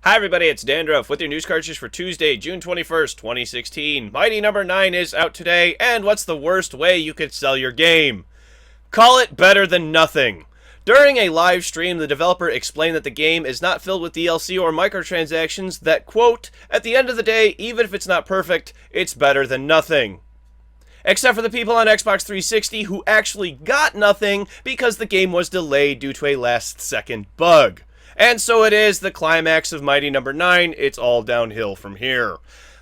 Hi everybody, it's Dandruff with your news cartridge for Tuesday, June 21st, 2016. Mighty Number 9 is out today, and what's the worst way you could sell your game? Call it better than nothing. During a live stream, the developer explained that the game is not filled with DLC or microtransactions, that, quote, at the end of the day, even if it's not perfect, it's better than nothing. Except for the people on Xbox 360 who actually got nothing because the game was delayed due to a last-second bug. And so it is the climax of Mighty Number 9, it's all downhill from here.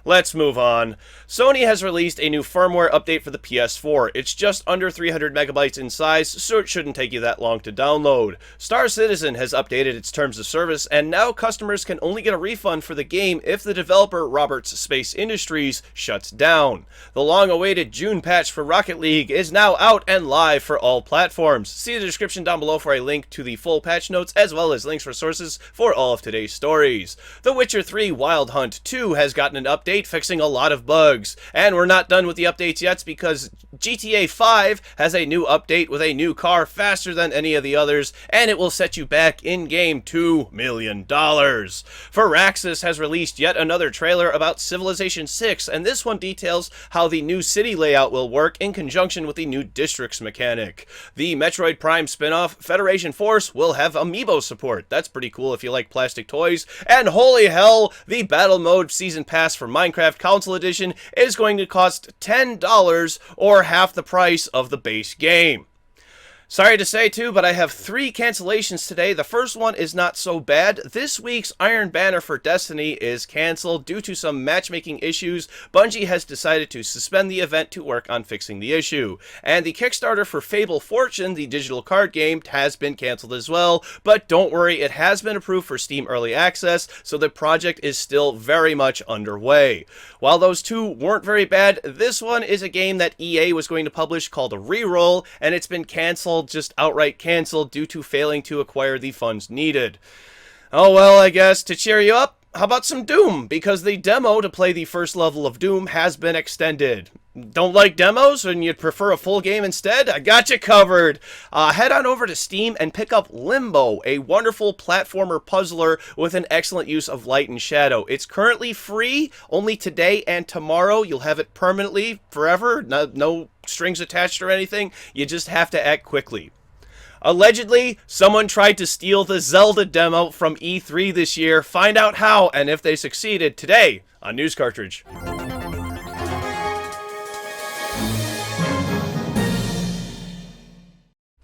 Let's move on. Sony has released a new firmware update for the PS4. It's just under 300 megabytes in size, so it shouldn't take you that long to download. Star Citizen has updated its terms of service, and now customers can only get a refund for the game if the developer, Roberts Space Industries, shuts down. The long-awaited June patch for Rocket League is now out and live for all platforms. See the description down below for a link to the full patch notes, as well as links for sources for all of today's stories. The Witcher 3 Wild Hunt 2 has gotten an update fixing a lot of bugs. And we're not done with the updates yet because GTA 5 has a new update with a new car faster than any of the others, and it will set you back in-game $2 million. Firaxis has released yet another trailer about Civilization 6, and this one details how the new city layout will work in conjunction with the new districts mechanic. The Metroid Prime spin-off, Federation Force, will have amiibo support. That's pretty cool if you like plastic toys. And holy hell, the Battle Mode Season Pass for Minecraft Console Edition is going to cost $10 or half the price of the base game. Sorry to say too, but I have 3 cancellations today. The first one is not so bad. This week's Iron Banner for Destiny is canceled due to some matchmaking issues. Bungie has decided to suspend the event to work on fixing the issue. And the Kickstarter for Fable Fortune, the digital card game, has been canceled as well. But don't worry, it has been approved for Steam Early Access, so the project is still very much underway. While those 2 weren't very bad, this one is a game that EA was going to publish called Reroll, and it's been canceled, just outright canceled due to failing to acquire the funds needed. Oh well, I guess to cheer you up, how about some Doom? Because the demo to play the first level of Doom has been extended. Don't like demos and you'd prefer a full game instead? I got you covered. Head on over to Steam and pick up Limbo, a wonderful platformer puzzler with an excellent use of light and shadow. It's currently free, only today and tomorrow. You'll have it permanently, forever, no strings attached or anything. You just have to act quickly. Allegedly, someone tried to steal the Zelda demo from E3 this year. Find out how and if they succeeded today on News Cartridge.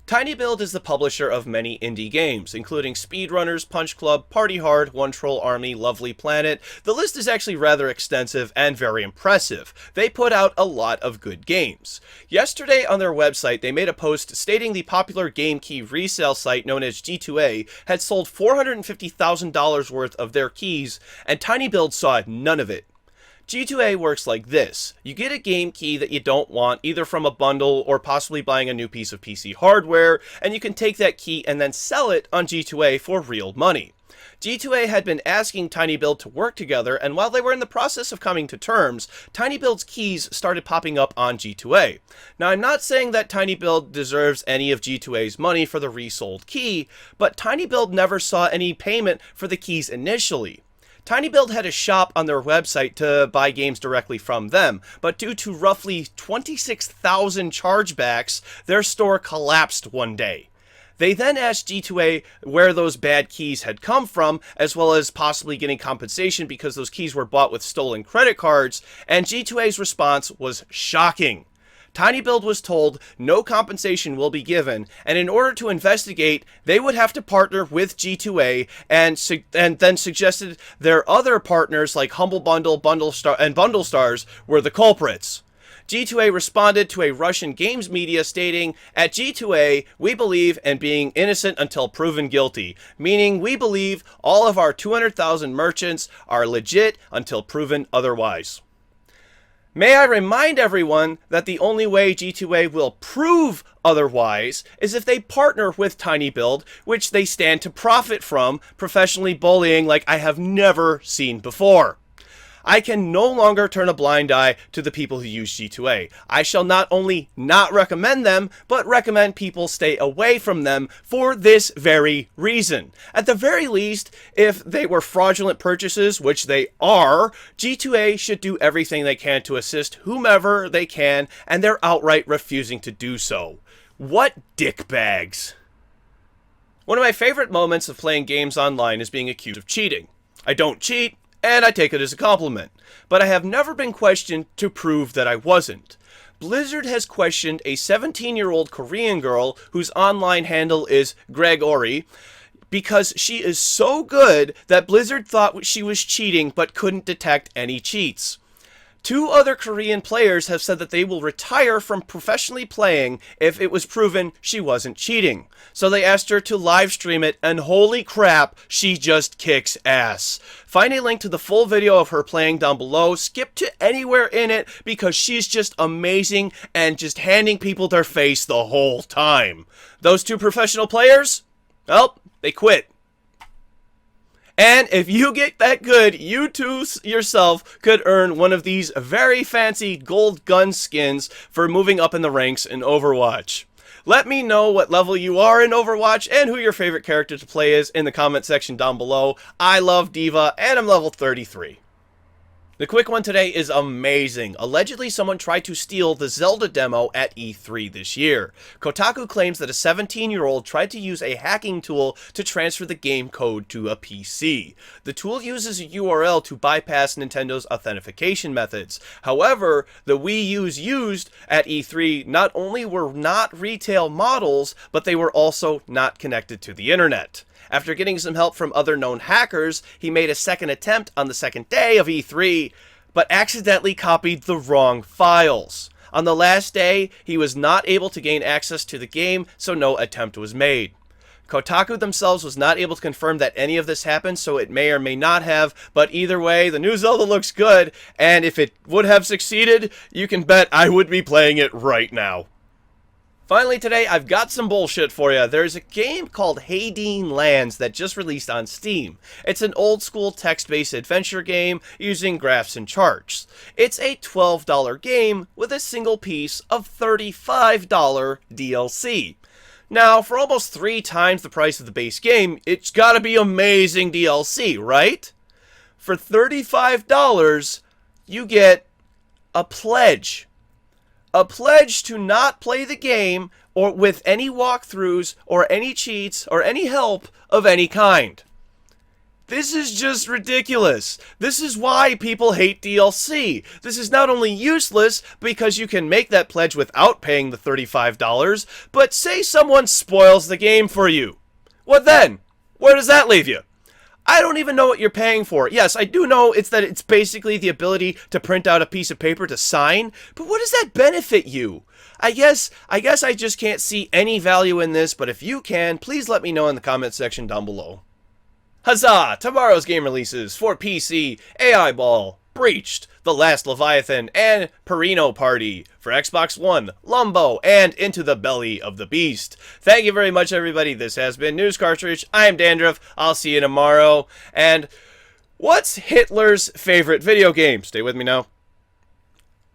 TinyBuild is the publisher of many indie games, including Speedrunners, Punch Club, Party Hard, One Troll Army, Lovely Planet. The list is actually rather extensive and very impressive. They put out a lot of good games. Yesterday on their website, they made a post stating the popular game key resale site known as G2A had sold $450,000 worth of their keys, and TinyBuild saw none of it. G2A works like this. You get a game key that you don't want, either from a bundle or possibly buying a new piece of PC hardware, and you can take that key and then sell it on G2A for real money. G2A had been asking TinyBuild to work together, and while they were in the process of coming to terms, TinyBuild's keys started popping up on G2A. Now, I'm not saying that TinyBuild deserves any of G2A's money for the resold key, but TinyBuild never saw any payment for the keys initially. TinyBuild had a shop on their website to buy games directly from them, but due to roughly 26,000 chargebacks, their store collapsed one day. They then asked G2A where those bad keys had come from, as well as possibly getting compensation because those keys were bought with stolen credit cards, and G2A's response was shocking. TinyBuild was told no compensation will be given, and in order to investigate, they would have to partner with G2A, and then suggested their other partners like Humble Bundle, and Bundle Stars were the culprits. G2A responded to a Russian games media stating, "At G2A, we believe in being innocent until proven guilty," meaning we believe all of our 200,000 merchants are legit until proven otherwise. May I remind everyone that the only way G2A will prove otherwise is if they partner with TinyBuild, which they stand to profit from, professionally bullying like I have never seen before. I can no longer turn a blind eye to the people who use G2A. I shall not only not recommend them, but recommend people stay away from them for this very reason. At the very least, if they were fraudulent purchases, which they are, G2A should do everything they can to assist whomever they can, and they're outright refusing to do so. What dickbags. One of my favorite moments of playing games online is being accused of cheating. I don't cheat, and I take it as a compliment, but I have never been questioned to prove that I wasn't. Blizzard has questioned a 17-year-old Korean girl whose online handle is Gregory because she is so good that Blizzard thought she was cheating but couldn't detect any cheats. 2 other Korean players have said that they will retire from professionally playing if it was proven she wasn't cheating. So they asked her to live stream it, and holy crap, she just kicks ass. Find a link to the full video of her playing down below. Skip to anywhere in it because she's just amazing and just handing people their face the whole time. Those 2 professional players, well, they quit. And if you get that good, you too yourself could earn one of these very fancy gold gun skins for moving up in the ranks in Overwatch. Let me know what level you are in Overwatch and who your favorite character to play is in the comment section down below. I love D.Va and I'm level 33. The quick one today is amazing. Allegedly, someone tried to steal the Zelda demo at E3 this year. Kotaku claims that a 17-year-old tried to use a hacking tool to transfer the game code to a PC. The tool uses a URL to bypass Nintendo's authentication methods. However, the Wii U's used at E3 not only were not retail models, but they were also not connected to the internet. After getting some help from other known hackers, he made a second attempt on the second day of E3, but accidentally copied the wrong files. On the last day, he was not able to gain access to the game, so no attempt was made. Kotaku themselves was not able to confirm that any of this happened, so it may or may not have, but either way, the new Zelda looks good, and if it would have succeeded, you can bet I would be playing it right now. Finally today, I've got some bullshit for you. There's a game called Haydeen Lands that just released on Steam. It's an old school text-based adventure game using graphs and charts. It's a $12 game with a single piece of $35 DLC. Now, for almost 3 times the price of the base game, it's gotta be amazing DLC, right? For $35, you get a pledge. A pledge to not play the game or with any walkthroughs or any cheats or any help of any kind. This is just ridiculous. This is why people hate DLC. This is not only useless because you can make that pledge without paying the $35, but say someone spoils the game for you. What then? Where does that leave you? I don't even know what you're paying for. Yes, I do know it's basically the ability to print out a piece of paper to sign, but what does that benefit you? I guess I just can't see any value in this, but if you can, please let me know in the comment section down below. Huzzah! Tomorrow's game releases for PC, AI Ball, Breached, The Last Leviathan, and Perino Party. For Xbox One, Lumbo, and Into the Belly of the Beast. Thank you very much, everybody. This has been News Cartridge. I am Dandruff. I'll see you tomorrow. And what's Hitler's favorite video game? Stay with me now.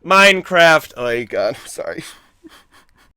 Minecraft. Oh, God. Sorry.